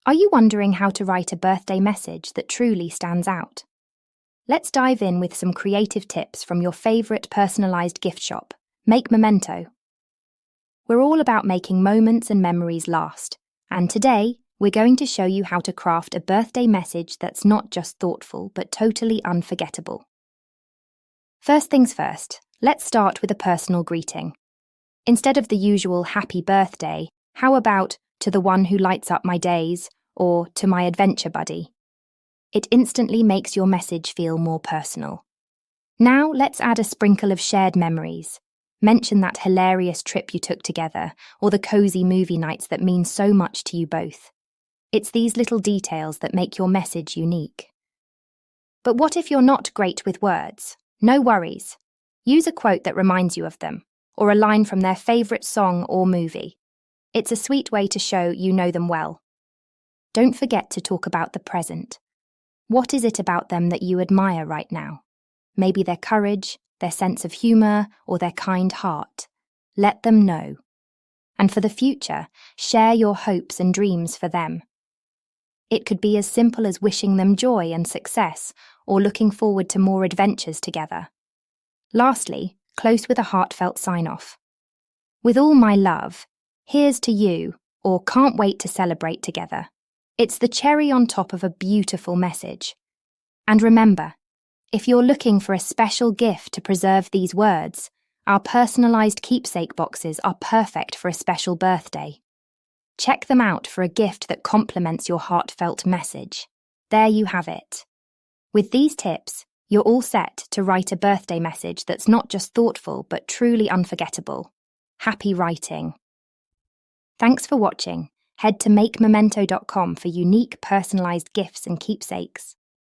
Are you wondering how to write a birthday message that truly stands out? Let's dive in with some creative tips from your favourite personalised gift shop, Make Memento. We're all about making moments and memories last, and today we're going to show you how to craft a birthday message that's not just thoughtful but totally unforgettable. First things first, let's start with a personal greeting. Instead of the usual happy birthday, how about to the one who lights up my days, or to my adventure buddy? It instantly makes your message feel more personal. Now let's add a sprinkle of shared memories. Mention that hilarious trip you took together, or the cozy movie nights that mean so much to you both. It's these little details that make your message unique. But what if you're not great with words? No worries. Use a quote that reminds you of them, or a line from their favourite song or movie. It's a sweet way to show you know them well. Don't forget to talk about the present. What is it about them that you admire right now? Maybe their courage, their sense of humour, or their kind heart. Let them know. And for the future, share your hopes and dreams for them. It could be as simple as wishing them joy and success, or looking forward to more adventures together. Lastly, close with a heartfelt sign-off. With all my love, here's to you, or can't wait to celebrate together. It's the cherry on top of a beautiful message. And remember, if you're looking for a special gift to preserve these words, our personalised keepsake boxes are perfect for a special birthday. Check them out for a gift that complements your heartfelt message. There you have it. With these tips, you're all set to write a birthday message that's not just thoughtful but truly unforgettable. Happy writing. Thanks for watching. Head to makememento.com for unique personalised gifts and keepsakes.